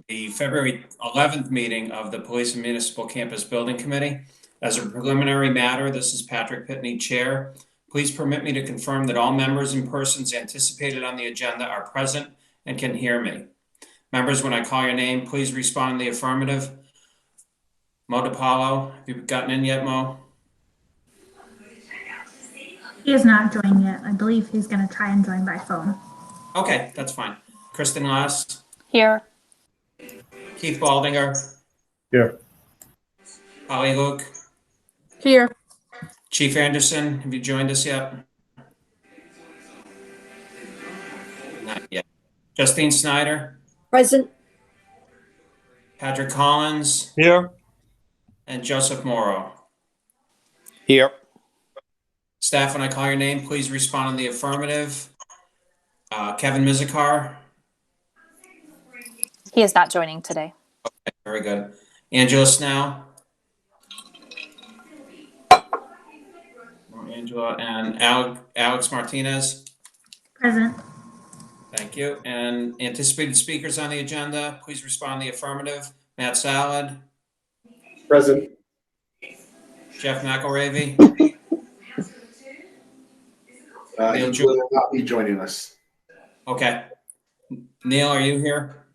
the February 11th meeting of the Police and Municipal Campus Building Committee. As a preliminary matter, this is Patrick Pitney, Chair. Please permit me to confirm that all members and persons anticipated on the agenda are present and can hear me. Members, when I call your name, please respond in the affirmative. Mo DiPaolo, have you gotten in yet, Mo? He has not joined yet. I believe he's going to try and join by phone. Okay, that's fine. Kristen Lass? Here. Keith Baldinger? Here. Holly Luke? Here. Chief Anderson, have you joined us yet? Not yet. Justine Snyder? Present. Patrick Collins? Here. And Joseph Morrow? Here. Staff, when I call your name, please respond in the affirmative. Kevin Mizikar? He is not joining today. Okay, very good. Angela Snell? Angela and Alex Martinez? Present. Thank you. And anticipated speakers on the agenda, please respond in the affirmative. Matt Salad? Present. Jeff McElravy? He will not be joining us. Okay. Neil, are you here?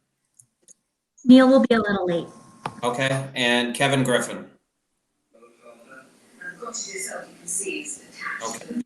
Neil will be a little late. Okay. And Kevin Griffin? Okay.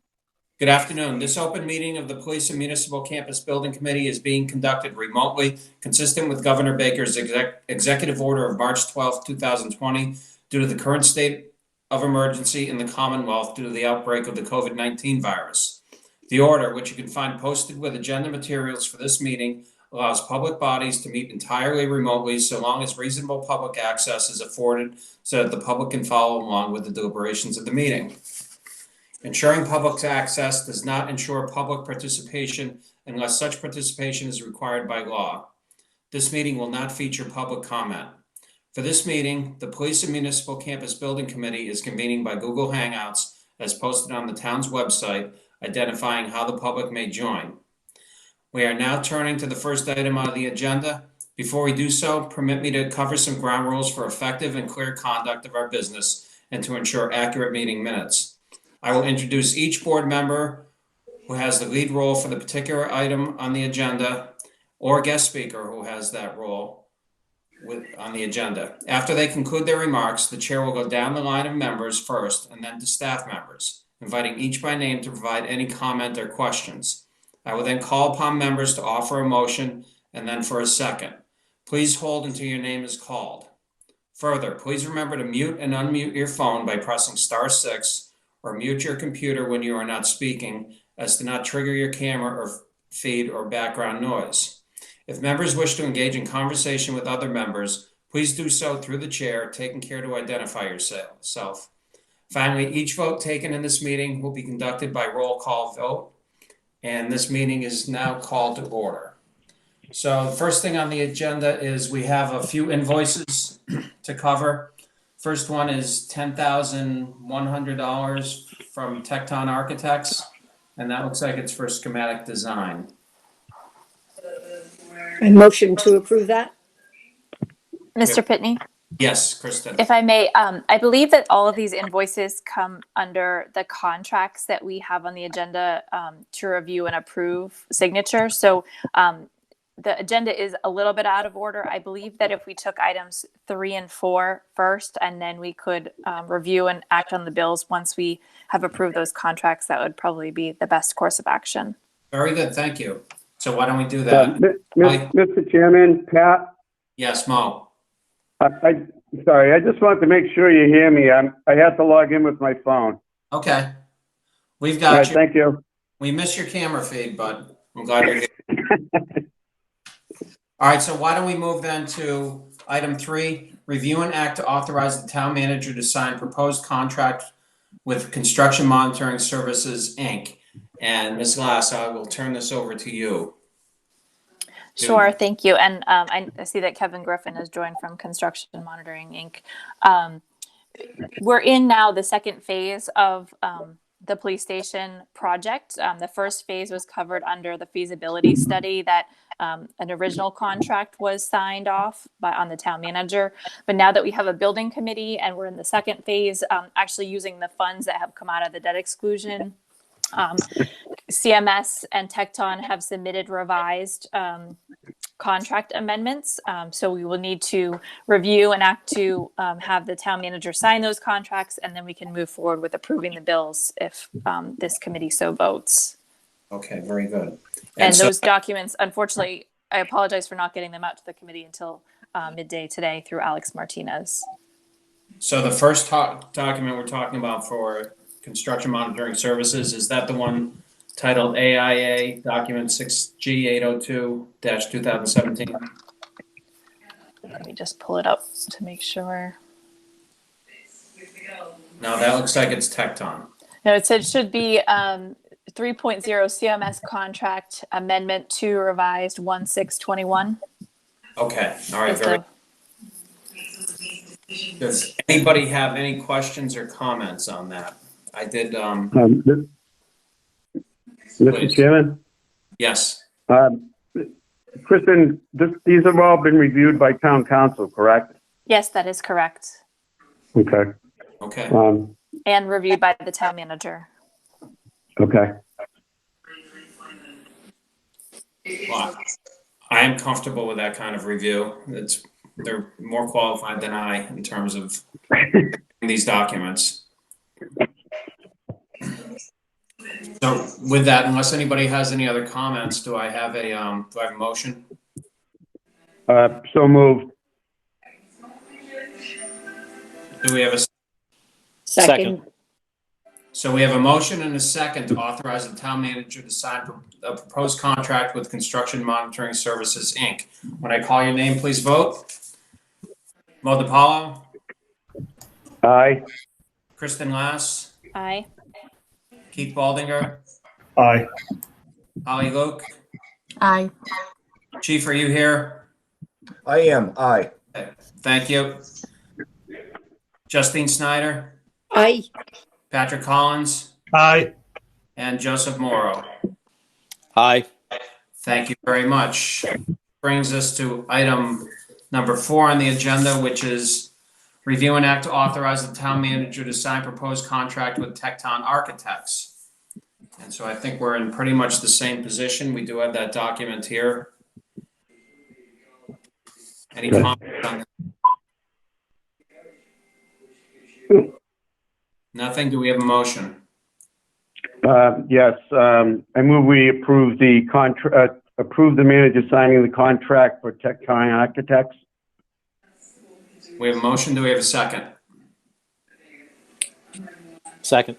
Good afternoon. This open meeting of the Police and Municipal Campus Building Committee is being conducted remotely, consistent with Governor Baker's executive order of March 12, 2020, due to the current state of emergency in the Commonwealth due to the outbreak of the COVID-19 virus. The order, which you can find posted with agenda materials for this meeting, allows public bodies to meet entirely remotely so long as reasonable public access is afforded so that the public can follow along with the deliberations of the meeting. Ensuring public access does not ensure public participation unless such participation is required by law. This meeting will not feature public comment. For this meeting, the Police and Municipal Campus Building Committee is convening by Google Hangouts as posted on the town's website, identifying how the public may join. We are now turning to the first item on the agenda. Before we do so, permit me to cover some ground rules for effective and clear conduct of our business and to ensure accurate meeting minutes. I will introduce each board member who has the lead role for the particular item on the agenda or guest speaker who has that role on the agenda. After they conclude their remarks, the chair will go down the line of members first and then to staff members, inviting each by name to provide any comment or questions. I will then call upon members to offer a motion and then for a second. Please hold until your name is called. Further, please remember to mute and unmute your phone by pressing *6 or mute your computer when you are not speaking as to not trigger your camera or feed or background noise. If members wish to engage in conversation with other members, please do so through the chair, taking care to identify yourself. Finally, each vote taken in this meeting will be conducted by roll call vote, and this meeting is now called to order. So the first thing on the agenda is we have a few invoices to cover. First one is $10,100 from Tecton Architects, and that looks like it's for schematic design. I motion to approve that. Mr. Pitney? Yes, Kristen. If I may, I believe that all of these invoices come under the contracts that we have on the agenda to review and approve signature. So the agenda is a little bit out of order. I believe that if we took items 3 and 4 first, and then we could review and act on the bills once we have approved those contracts, that would probably be the best course of action. Very good, thank you. So why don't we do that? Mr. Chairman, Pat? Yes, Mo. Sorry, I just wanted to make sure you hear me. I had to log in with my phone. Okay. We've All got right, you. thank you. We missed your camera feed, but I'm glad you're here. All right, so why don't we move then to item 3, review and act to authorize the town manager to sign proposed contract with Construction Monitoring Services, Inc. And Ms. Glass, I will turn this over to you. Sure, thank you. And I see that Kevin Griffin has joined from Construction Monitoring, Inc. We're in now the second phase of the police station project. The first phase was covered under the feasibility study that an original contract was signed off on the town manager. But now that we have a building committee and we're in the second phase, actually using the funds that have come out of the debt exclusion, CMS and Tecton have submitted revised contract amendments. So we will need to review and act to have the town manager sign those contracts, and then we can move forward with approving the bills if this committee so votes. Okay, very good. And so- those documents, unfortunately, I apologize for not getting them out to the committee until midday today through Alex Martinez. So the first document we're talking about for construction monitoring services, is that the one titled AIA document 6G802-2017? Let me just pull it up to make sure. No, that looks like it's Tecton. No, it said should be 3.0 CMS contract amendment to revised 1621. Okay, all right, very. Does anybody have any questions or comments on that? I did, Mr. Please. Chairman, yes, Kristen, these have all been reviewed by town council, correct? Yes, that is correct. Okay. okay. And reviewed by the town manager. Okay. Well, I am comfortable with that kind of review. They're more qualified than I in terms of these documents. So with that, unless anybody has any other comments, do I have a motion? So moved. Do we have a, Second. so we have a motion and a second to authorize the town manager to sign a proposed contract with Construction Monitoring Services, Inc. When I call your name, please vote. Mo DiPaolo, Aye. Kristen Lass, Aye. Keith Baldinger, Aye. Holly Luke. Aye. Chief, are you here? I am, aye. Okay, thank you. Justine Snyder, Aye. Patrick Collins, Aye. and Joseph Morrow. Aye. Thank you very much. Brings us to item number 4 on the agenda, which is review and act to authorize the town manager to sign proposed contract with Tecton Architects. And so I think we're in pretty much the same position. We do have that document here. Any comments on that? Nothing? Do we have a motion? Yes, I move we approve the approve the manager signing the contract for Tecton Architects. We have a motion. Do we have a second? Second.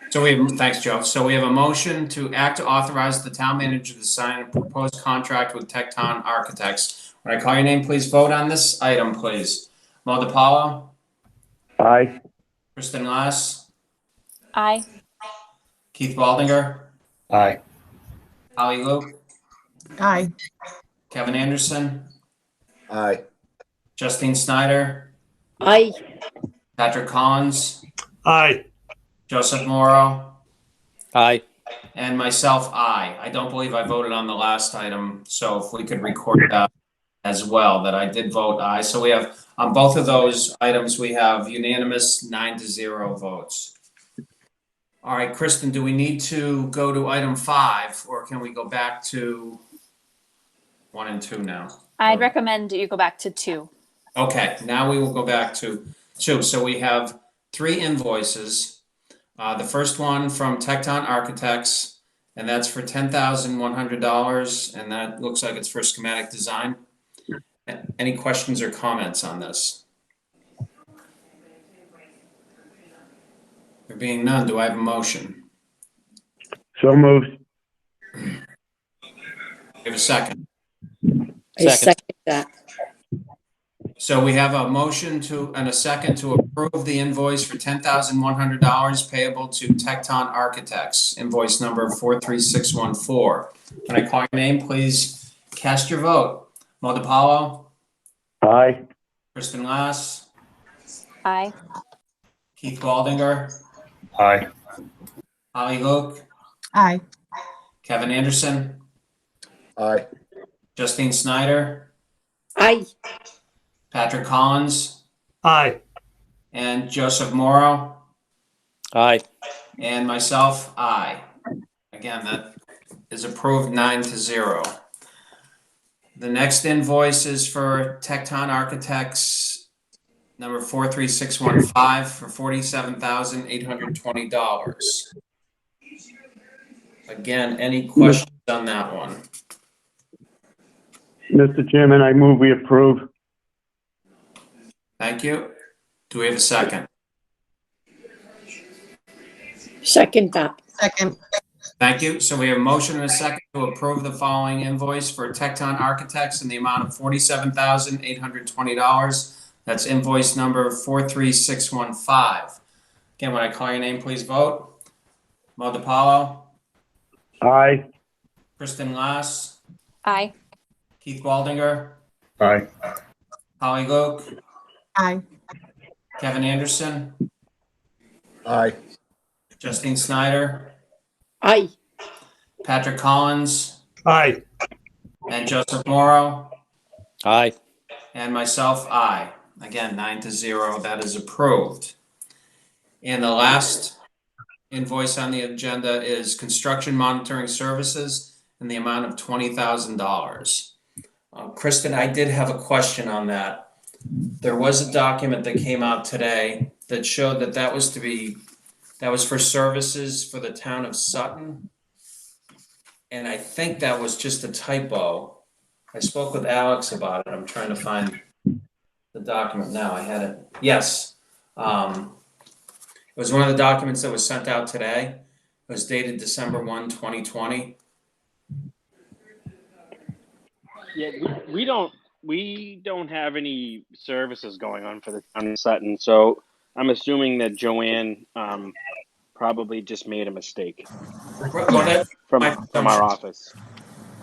So we have, thanks, Joe. So we have a motion to act to authorize the town manager to sign a proposed contract with Tecton Architects. When I call your name, please vote on this item, please. Mo DiPaolo, Aye. Kristen Lass, Aye. Keith Baldinger, Aye. Holly Luke, Aye. Kevin Anderson, Aye. Justine Snyder, Aye. Patrick Collins, Aye. Joseph Morrow, Aye. and myself, aye. I don't believe I voted on the last item, so if we could record that as well, that I did vote aye. So we have, on both of those items, we have unanimous 9-0 votes. All right, Kristen, do we need to go to item 5, or can we go back to 1 and 2 now? I'd recommend you go back to 2. Okay, now we will go back to 2. So we have 3 invoices. The first one from Tecton Architects, and that's for $10,100, and that looks like it's for schematic design. Any questions or comments on this? There being none, do I have a motion? So moved. Give a second. I second that. So we have a motion and a second to approve the invoice for $10,100 payable to Tecton Architects, invoice number 43614. When I call your name, please cast your vote. Mo DiPaolo, Aye. Kristen Lass, Aye. Keith Baldinger, Aye. Holly Luke, Aye. Kevin Anderson, Aye. Justine Snyder, Aye. Patrick Collins, Aye. and Joseph Morrow, Aye. and myself, aye. Again, that is approved 9-0. The next invoice is for Tecton Architects, number 43615 for $47,820. Again, any questions on that one? Mr. Chairman, I move we approve. Thank you. Do we have a second? Second that. Second. Thank you. So we have a motion and a second to approve the following invoice for Tecton Architects in the amount of $47,820. That's invoice number 43615. Again, when I call your name, please vote. Mo DiPaolo, Aye. Kristen Lass, Aye. Keith Waldinger, Aye. Holly Luke, Aye. Kevin Anderson, Aye. Justine Snyder, Aye. Patrick Collins, Aye. and Joseph Morrow, Aye. and myself, aye. Again, 9-0, that is approved. And the last invoice on the agenda is construction monitoring services in the amount of $20,000. Kristen, I did have a question on that. There was a document that came out today that showed that that was for services for the town of Sutton. And I think that was just a typo. I spoke with Alex about it. I'm trying to find the document now. I had it. Yes. It was one of the documents that was sent out today. It was dated December 1, 2020. Yeah, we don't have any services going on for the town of Sutton, so I'm assuming that Joanne probably just made a mistake Well, that's from my our office.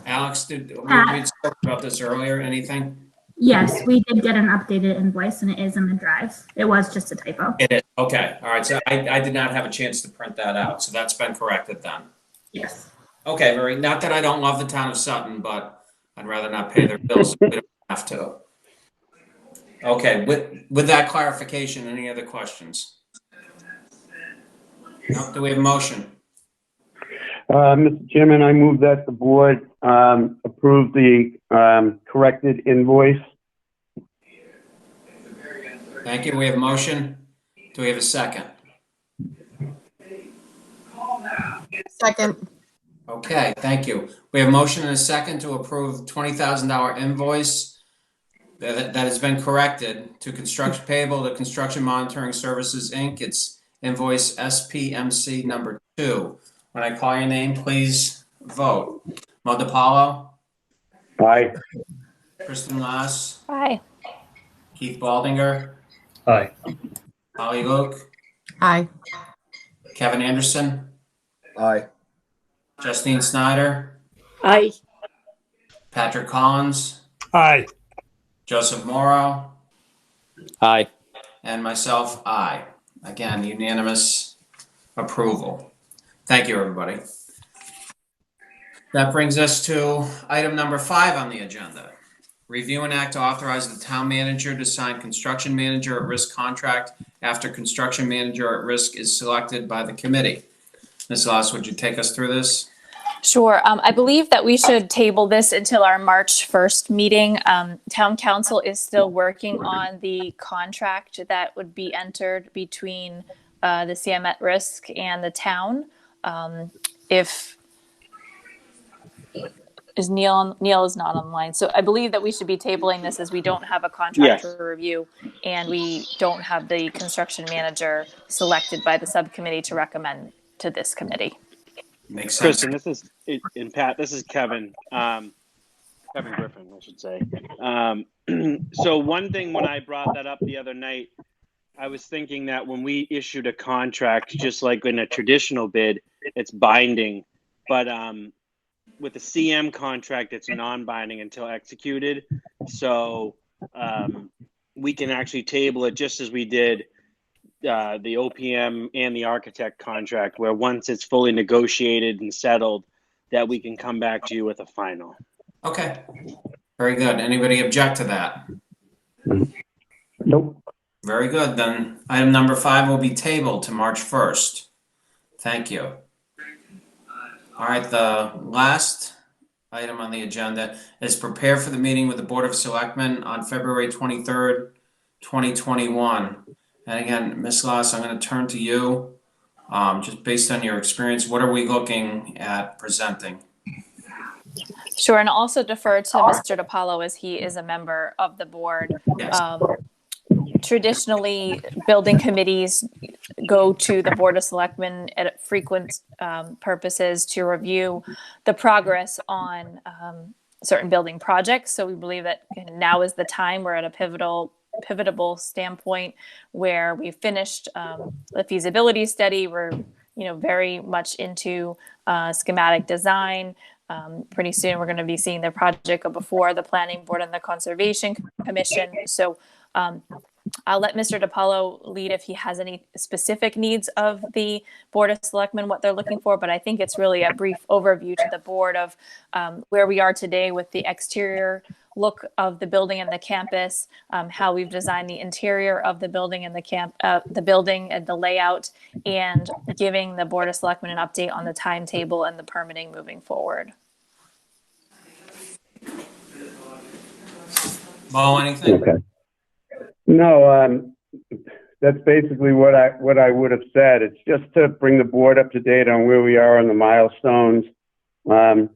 Alex, we spoke about this earlier. Anything? Yes, we did get an updated invoice and it is in the drive. It was just a typo. It is. Okay. All right. So I did not have a chance to print that out. So that's been corrected then. Yes. Okay, not that I don't love the town of Sutton, but I'd rather not pay their bills if we don't have to. Okay, with that clarification, any other questions? No, do we have a motion? Mr. Chairman, I move that the board approve the corrected invoice. Thank you. We have a motion. Do we have a second? Second. Okay, thank you. We have a motion and a second to approve $20,000 invoice that has been corrected to construction payable to Construction Monitoring Services, Inc. It's invoice SPMC number 2. When I call your name, please vote. Mo DiPaolo, Aye. Kristen Lass, Aye. Keith Baldinger, Aye. Holly Luke, Aye. Kevin Anderson, Aye. Justine Snyder, Aye. Patrick Collins, Aye. Joseph Morrow, Aye. and myself, aye. Again, unanimous approval. Thank you, everybody. That brings us to item number 5 on the agenda. Review and act to authorize the town manager to sign construction manager at risk contract after construction manager at risk is selected by the committee. Ms. Lass, would you take us through this? Sure. I believe that we should table this until our March 1st meeting. Town council is still working on the contract that would be entered between the CM at risk and the town. Neil is not online. So I believe that we should be tabling this as we don't have a contract Yes. to review and we don't have the construction manager selected by the subcommittee to recommend to this committee. Makes sense. Kristen, Pat, this is Kevin. Kevin Griffin, I should say. So one thing when I brought that up the other night, I was thinking that when we issued a contract, just like in a traditional bid, it's binding. But with the CM contract, it's non-binding until executed. So we can actually table it just as we did the OPM and the architect contract, where once it's fully negotiated and settled, that we can come back to you with a final. Okay, very good. Anybody object to that? Nope. Very good. Then item number 5 will be tabled to March 1st. Thank you. All right, the last item on the agenda is prepare for the meeting with the Board of Selectmen on February 23rd, 2021. And again, Ms. Lass, I'm going to turn to you. Just based on your experience, what are we looking at presenting? Sure, and also defer to Mr. DiPaolo as he is a member of the board. Yes. Traditionally, building committees go to the Board of Selectmen at frequent purposes to review the progress on certain building projects. So we believe that now is the time. We're at a pivotal standpoint where we've finished the feasibility study. We're very much into schematic design. Pretty soon we're going to be seeing the project go before the Planning Board and the Conservation Commission. So I'll let Mr. DiPaolo lead if he has any specific needs of the Board of Selectmen, what they're looking for, but I think it's really a brief overview to the board of where we are today with the exterior look of the building and the campus, how we've designed the interior of the building and the building and the layout, and giving the Board of Selectmen an update on the timetable and the permitting moving forward. Mo, anything? Okay. No, that's basically what I would have said. It's just to bring the board up to date on where we are on the milestones, and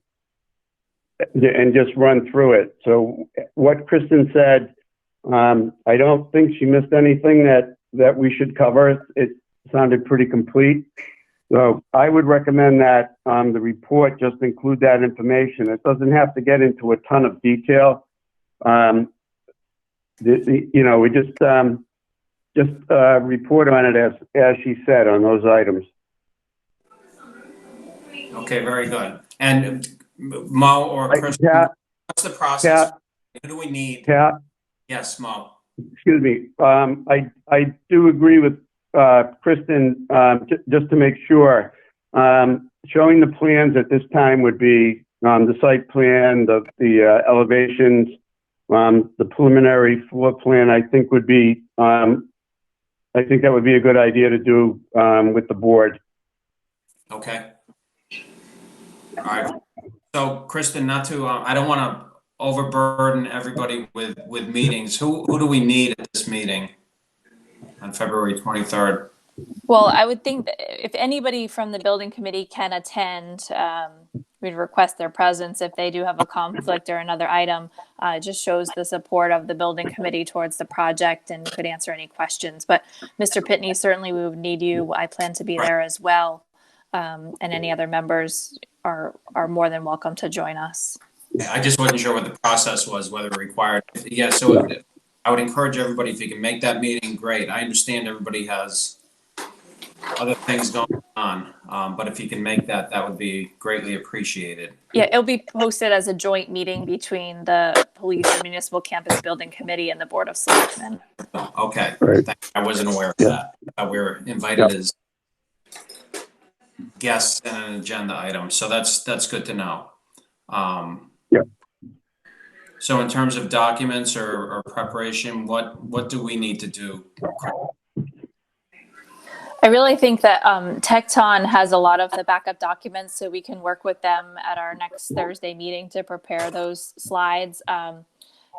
just run through it. So what Kristen said, I don't think she missed anything that we should cover. It sounded pretty complete. So I would recommend that the report just include that information. It doesn't have to get into a ton of detail. We just report on it as she said on those items. Okay, very good. And Mo or Kristen, what's the process? Who do we need? Pat? Yes, Mo. Excuse me. I do agree with Kristen, just to make sure. Showing the plans at this time would be the site plan, the elevations, the preliminary floor plan. I think that would be a good idea to do with the board. Okay. All right. So, Kristen, not to, I don't want to overburden everybody with meetings. Who do we need at this meeting on February 23rd? Well, I would think that if anybody from the building committee can attend, we'd request their presence. If they do have a conflict or another item, it just shows the support of the building committee towards the project and could answer any questions. But Mr. Pitney, certainly we would need you. I plan to be there as well. And any other members are more than welcome to join us. Yeah, I just wasn't sure what the process was, whether it required. Yeah, so I would encourage everybody, if you can make that meeting, great. I understand everybody has other things going on, but if you can make that, that would be greatly appreciated. Yeah, it'll be posted as a joint meeting between the Police and Municipal Campus Building Committee and the Board of Selectmen. Okay, Right. I wasn't aware of that. We were invited as guests and an agenda item, so that's good to know. So in terms of documents or preparation, what do we need to do? I really think that Tecton has a lot of the backup documents, so we can work with them at our next Thursday meeting to prepare those slides.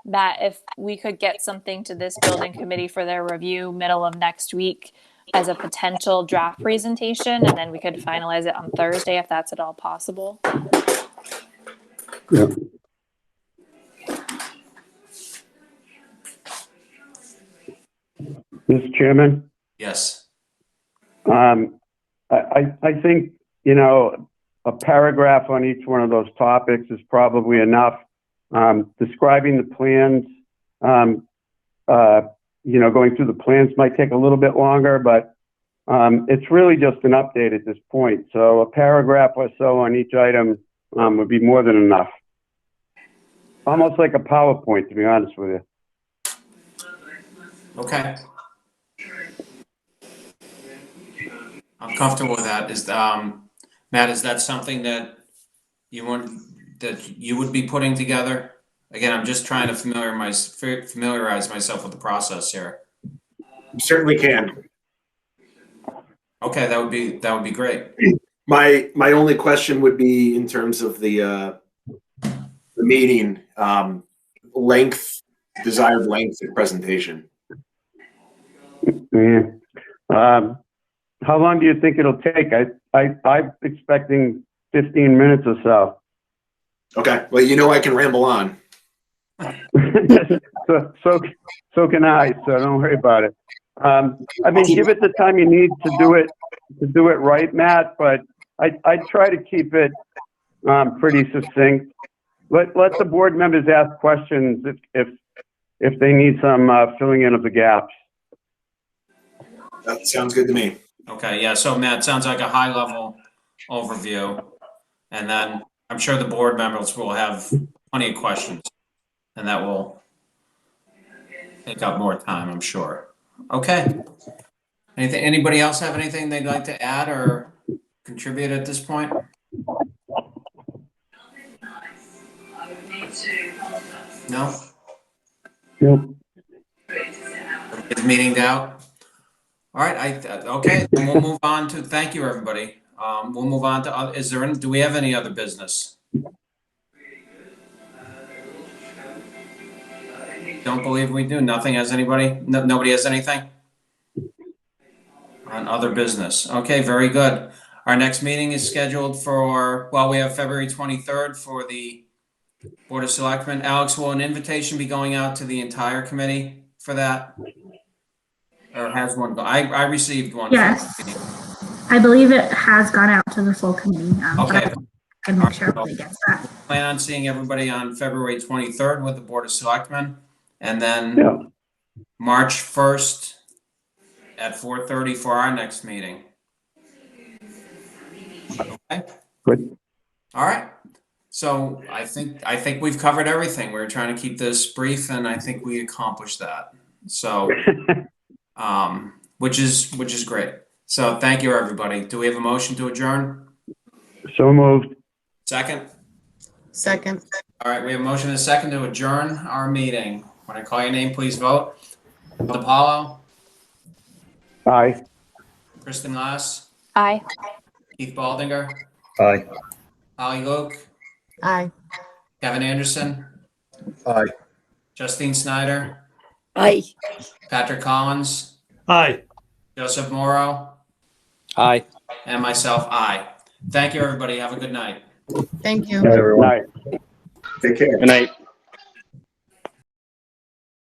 Matt, if we could get something to this building committee for their review middle of next week as a potential draft presentation, and then we could finalize it on Thursday if that's at all possible. Yeah. Mr. Chairman? Yes. I think, a paragraph on each one of those topics is probably enough. Describing the plans, going through the plans might take a little bit longer, but it's really just an update at this point. So a paragraph or so on each item would be more than enough. Almost like a PowerPoint, to be honest with you. Okay. I'm comfortable with that. Matt, is that something that you would be putting together? Again, I'm just trying to familiarize myself with the process here. Certainly can. Okay, that would be great. My only question would be in terms of the meeting length, desired length of presentation. Yeah. How long do you think it'll take? I'm expecting 15 minutes or so. Okay. Well, you know I can ramble on. so can I. So don't worry about it. I mean, give it the time you need to do it right, Matt. But I try to keep it pretty succinct. Let the board members ask questions if they need some filling in of the gaps. That sounds good to me. Okay, yeah. So Matt, sounds like a high-level overview, and then I'm sure the board members will have plenty of questions, and that will take up more time, I'm sure. Okay. Anybody else have anything they'd like to add or contribute at this point? No? Yep. Is meeting out? All right, okay, then we'll move on to, thank you, everybody. We'll move on to, do we have any other business? Don't believe we do. Nothing has anybody? Nobody has anything? On other business. Okay, very good. Our next meeting is scheduled for, well, we have February 23rd for the Board of Selectmen. Alex, will an invitation be going out to the entire committee for that? Or has one? I received one. Yes. I believe it has gone out to the full committee. Okay. But I can make sure everybody gets that. Plan on seeing everybody on February 23rd with the Board of Selectmen, and then March 1st at 4:30 for our next meeting. Okay. Good. All right. So I think we've covered everything. We're trying to keep this brief, and I think we accomplished that. So, which is great. So thank you, everybody. Do we have a motion to adjourn? So moved. Second? Second. All right, we have a motion and a second to adjourn our meeting. When I call your name, please vote. DiPaolo, Aye. Kristen Lass, Aye. Keith Baldinger, Aye. Holly Luke, Aye. Kevin Anderson, Aye. Justine Snyder, Aye. Patrick Collins, Aye. Joseph Morrow, Aye. and myself, aye. Thank you, everybody. Have a good night. Thank you. Night. Take care. Good night.